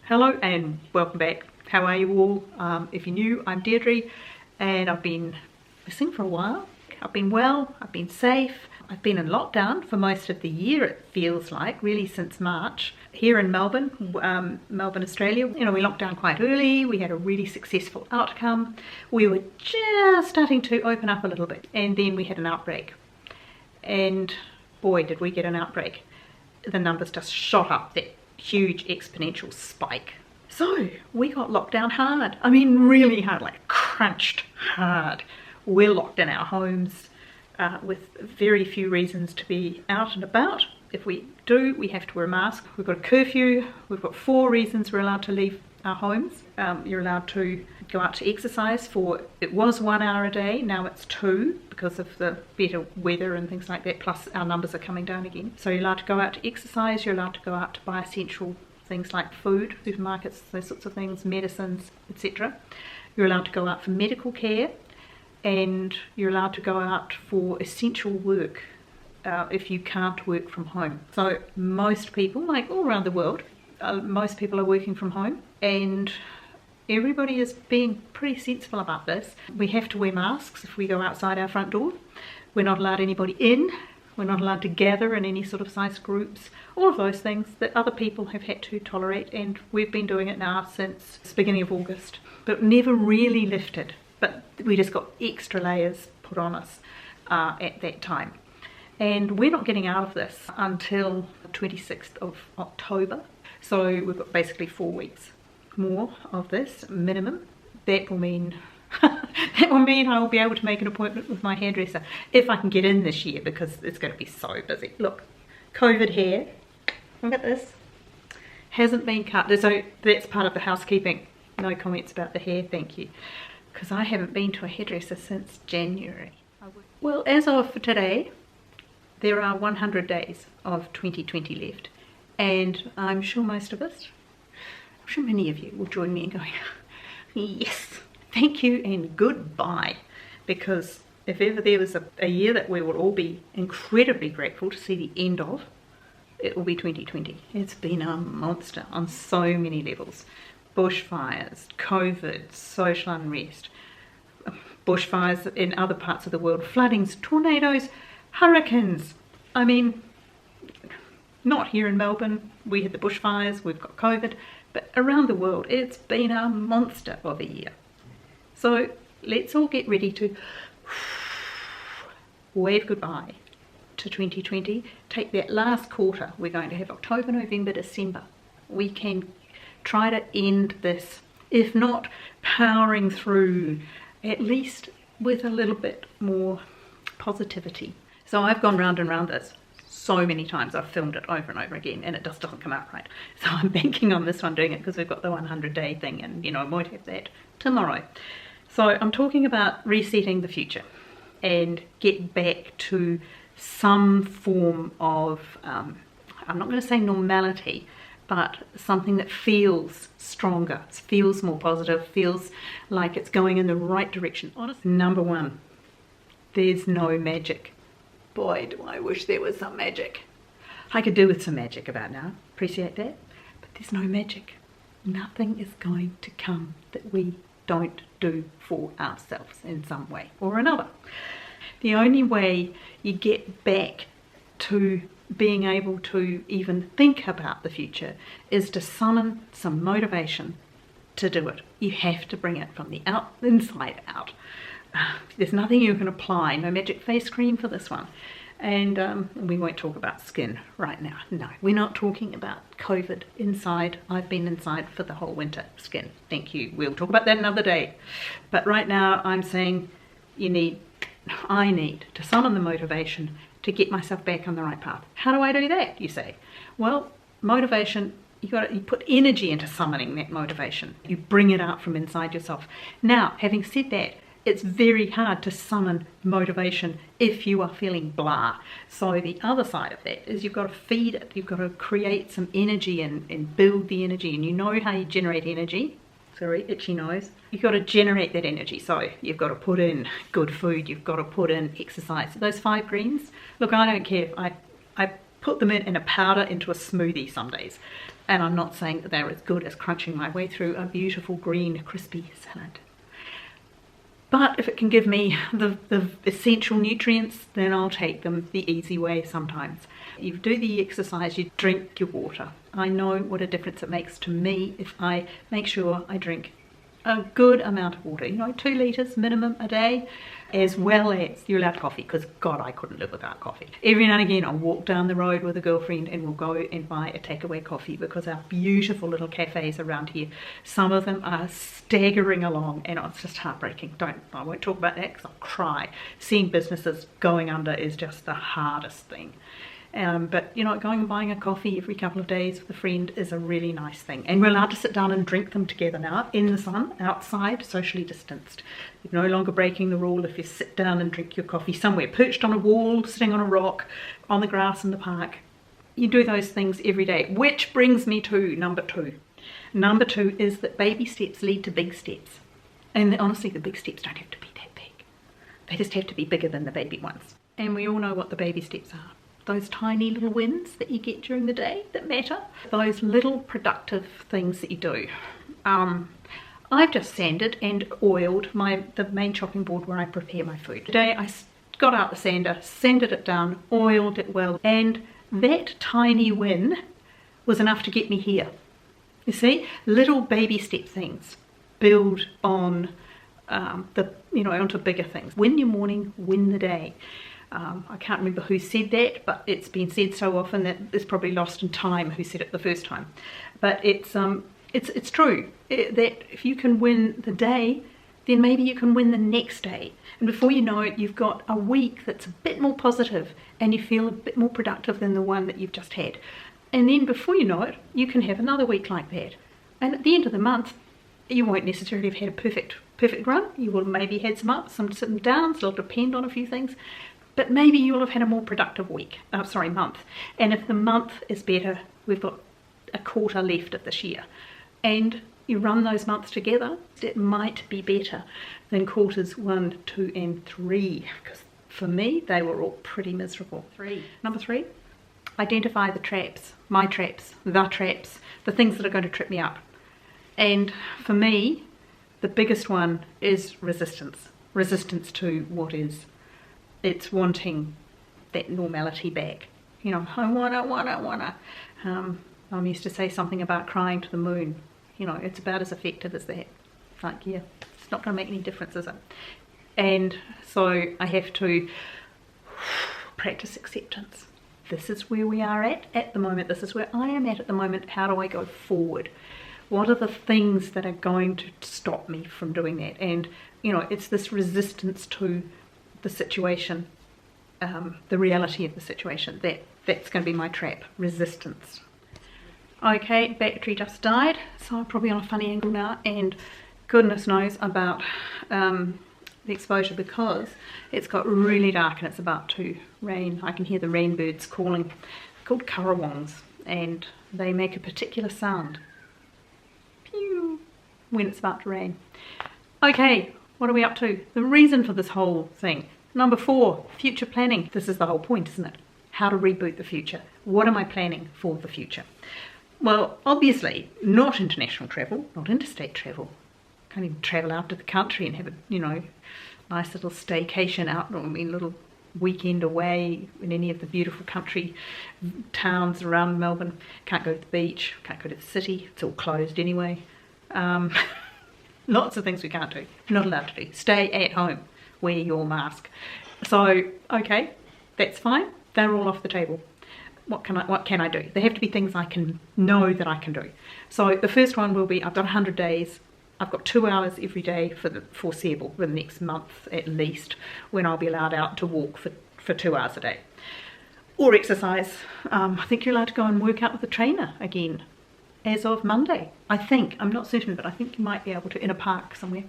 Hello and welcome back. How are you all? If you're new, I'm Deirdre and I've been missing for a while. I've been well, I've been safe. I've been in lockdown for most of the year, it feels like, really since March. Here in Melbourne, Melbourne, Australia, we locked down quite early. We had a really successful outcome. We were just starting to open up a little bit and then we had an outbreak. And boy, did we get an outbreak. The numbers just shot up, that huge exponential spike. So we got locked down hard. I mean, really hard, like crunched hard. We're locked in our homes with very few reasons to be out and about. If we do, we have to wear a mask. We've got a curfew. We've got 4 reasons we're allowed to leave our homes. You're allowed to go out to exercise for, it was 1 hour a day, now it's 2 because of the better weather and things like that, plus our numbers are coming down again. So you're allowed to go out to exercise, you're allowed to go out to buy essential things like food, supermarkets, those sorts of things, medicines, etc. You're allowed to go out for medical care, and you're allowed to go out for essential work if you can't work from home. So most people, like all around the world, most people are working from home, and everybody is being pretty sensible about this. We have to wear masks if we go outside our front door. We're not allowed anybody in. We're not allowed to gather in any sort of size groups. All of those things that other people have had to tolerate, and we've been doing it now since the beginning of August. But never really lifted. But we just got extra layers put on us at that time. And we're not getting out of this until the 26th of October. So we've got basically 4 weeks more of this minimum. That will mean I will be able to make an appointment with my hairdresser if I can get in this year, because it's going to be so busy. Look, COVID hair, look at this, hasn't been cut. So that's part of the housekeeping. No comments about the hair, thank you, because I haven't been to a hairdresser since January. Well, as of today, there are 100 days of 2020 left, and I'm sure most of us, I'm sure many of you will join me in going, yes, thank you and goodbye, because if ever there was a year that we would all be incredibly grateful to see the end of, it will be 2020. It's been a monster on so many levels. Bushfires, COVID, social unrest, bushfires in other parts of the world, floodings, tornadoes, hurricanes. I mean, not here in Melbourne, we had the bushfires, we've got COVID, but around the world it's been a monster of a year. So let's all get ready to wave goodbye to 2020. Take that last quarter. We're going to have October, November, December. We can try to end this, if not powering through, at least with a little bit more positivity. So I've gone round and round this so many times. I've filmed it over and over again and it just doesn't come out right. So I'm banking on this one doing it because we've got the 100-day thing, and I might have that tomorrow. So I'm talking about resetting the future and get back to some form of, I'm not going to say normality, but something that feels stronger, feels more positive, feels like it's going in the right direction. Honestly, number one, there's no magic. Boy, do I wish there was some magic. I could do with some magic about now, appreciate that, but there's no magic. Nothing is going to come that we don't do for ourselves in some way or another. The only way you get back to being able to even think about the future is to summon some motivation to do it. You have to bring it from the inside out. There's nothing you can apply, no magic face cream for this one. And we won't talk about skin right now. No, we're not talking about COVID inside. I've been inside for the whole winter. Skin, thank you. We'll talk about that another day. But right now I'm saying I need to summon the motivation to get myself back on the right path. How do I do that, you say? Well, motivation, you put energy into summoning that motivation. You bring it out from inside yourself. Now, having said that, it's very hard to summon motivation if you are feeling blah. So the other side of that is you've got to feed it. You've got to create some energy and build the energy. And you know how you generate energy. Sorry, itchy nose. You've got to generate that energy. So you've got to put in good food. You've got to put in exercise. Those 5 greens, look, I don't care if I put them in a powder into a smoothie some days. And I'm not saying that they're as good as crunching my way through a beautiful green crispy salad. But if it can give me the essential nutrients, then I'll take them the easy way sometimes. You do the exercise, you drink your water. I know what a difference it makes to me if I make sure I drink a good amount of water, 2 litres minimum a day, as well as you're allowed coffee, because God, I couldn't live without coffee. Every now and again I'll walk down the road with a girlfriend and we'll go and buy a takeaway coffee, because our beautiful little cafes around here, some of them are staggering along, and it's just heartbreaking. I won't talk about that because I'll cry. Seeing businesses going under is just the hardest thing. But going and buying a coffee every couple of days with a friend is a really nice thing. And we're allowed to sit down and drink them together now, in the sun, outside, socially distanced. You're no longer breaking the rule if you sit down and drink your coffee somewhere, perched on a wall, sitting on a rock, on the grass in the park. You do those things every day, which brings me to number 2. Number 2 is that baby steps lead to big steps. And honestly, the big steps don't have to be that big. They just have to be bigger than the baby ones. And we all know what the baby steps are. Those tiny little wins that you get during the day that matter. Those little productive things that you do. I've just sanded and oiled the main chopping board where I prepare my food. Today I got out the sander, sanded it down, oiled it well, and that tiny win was enough to get me here. You see, little baby step things build on onto bigger things. Win your morning, win the day. I can't remember who said that, but it's been said so often that it's probably lost in time who said it the first time. But it's true that if you can win the day, then maybe you can win the next day. And before you know it, you've got a week that's a bit more positive and you feel a bit more productive than the one that you've just had. And then before you know it, you can have another week like that. And at the end of the month, you won't necessarily have had a perfect run. You will maybe had some ups, some downs. It'll depend on a few things. But maybe you'll have had a more productive month. And if the month is better, we've got a quarter left of this year. And you run those months together, it might be better than quarters 1, 2, and 3. Because for me, they were all pretty miserable. Number 3, identify the traps, my traps, the things that are going to trip me up. And for me, the biggest one is resistance. Resistance to what is. It's wanting that normality back. I wanna. I used to say something about crying to the moon. It's about as effective as that. Like, yeah, it's not going to make any difference, is it? And so I have to practice acceptance. This is where we are at the moment. This is where I am at the moment. How do I go forward? What are the things that are going to stop me from doing that? And, it's this resistance to the situation, the reality of the situation. That's going to be my trap, resistance. Okay, battery just died, so I'm probably on a funny angle now, and goodness knows about the exposure, because it's got really dark and it's about to rain. I can hear the rain birds calling. They're called currawongs, and they make a particular sound. Pew, when it's about to rain. Okay, what are we up to? The reason for this whole thing. Number 4, future planning. This is the whole point, isn't it? How to reboot the future. What am I planning for the future? Well, obviously, not international travel, not interstate travel. Can't even travel out to the country and have a, nice little staycation out, little weekend away in any of the beautiful country towns around Melbourne. Can't go to the beach, can't go to the city, it's all closed anyway. Lots of things we can't do, not allowed to do. Stay at home, wear your mask. So, okay, that's fine. They're all off the table. What can I do? There have to be things I can know that I can do. So the first one will be, I've got 100 days. I've got 2 hours every day for the foreseeable, for the next month at least, when I'll be allowed out to walk for 2 hours a day. Or exercise. I think you're allowed to go and work out with a trainer again as of Monday. I think, I'm not certain, but I think you might be able to in a park somewhere.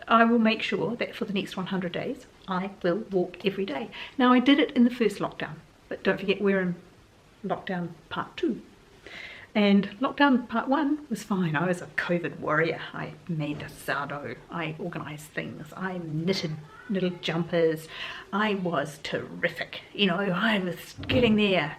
I will make sure that for the next 100 days, I will walk every day. Now, I did it in the first lockdown, but don't forget we're in lockdown part 2. And lockdown part 1 was fine. I was a COVID warrior. I made the sourdough. I organised things. I knitted little jumpers. I was terrific. I was getting there.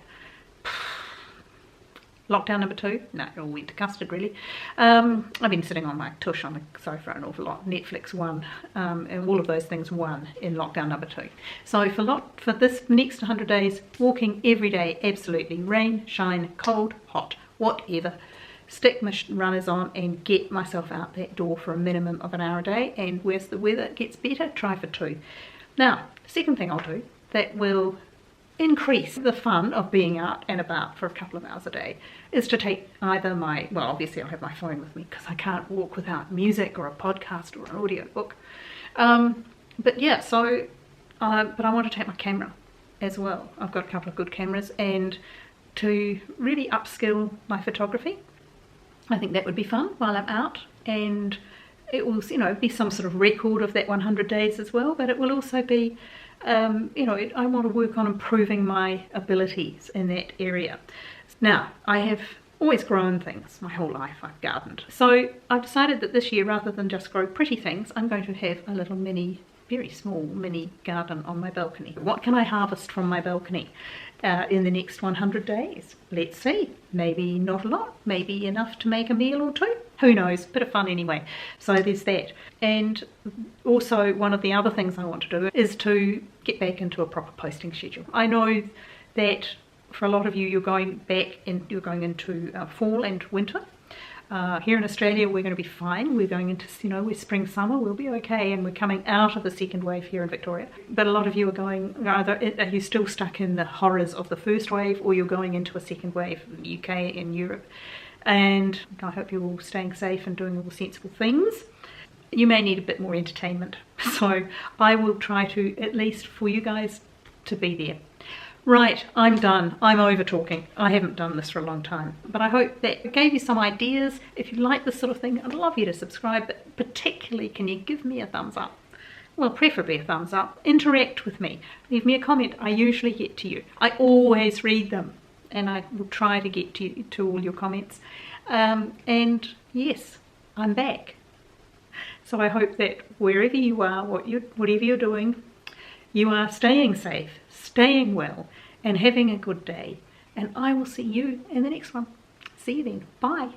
Lockdown number 2, no, it all went to custard really. I've been sitting on my tush on the sofa an awful lot. Netflix won, and all of those things won in lockdown number 2. So for this next 100 days, walking every day, absolutely, rain, shine, cold, hot, whatever. Stick my runners on and get myself out that door for a minimum of an hour a day, and where's the weather gets better, try for 2. Now, second thing I'll do that will increase the fun of being out and about for a couple of hours a day is to take either well, obviously I'll have my phone with me because I can't walk without music or a podcast or an audio book. But yeah, so, but I want to take my camera as well. I've got a couple of good cameras, and to really upskill my photography. I think that would be fun while I'm out, and it will, you know, be some sort of record of that 100 days as well, but it will also be, you know, I want to work on improving my abilities in that area. Now, I have always grown things my whole life. I've gardened. So I've decided that this year, rather than just grow pretty things, I'm going to have a little very small mini garden on my balcony. What can I harvest from my balcony in the next 100 days? Let's see. Maybe not a lot, maybe enough to make a meal or 2. Who knows? Bit of fun anyway. So there's that. And also one of the other things I want to do is to get back into a proper posting schedule. I know that for a lot of you, you're going into fall and winter. Here in Australia, we're going to be fine. We're going into, you know, we're spring, summer, we'll be okay, and we're coming out of the second wave here in Victoria. But a lot of you are going, either are you still stuck in the horrors of the first wave, or you're going into a second wave in the UK and Europe. And I hope you're all staying safe and doing all the sensible things. You may need a bit more entertainment, so I will try to, at least for you guys, to be there. Right, I'm done. I'm over talking. I haven't done this for a long time, but I hope that gave you some ideas. If you like this sort of thing, I'd love you to subscribe, but particularly, can you give me a thumbs up? Well, preferably a thumbs up. Interact with me. Leave me a comment. I usually get to you. I always read them, and I will try to get to all your comments. And yes, I'm back. So I hope that wherever you are, whatever you're doing, you are staying safe, staying well, and having a good day. And I will see you in the next one. See you then. Bye.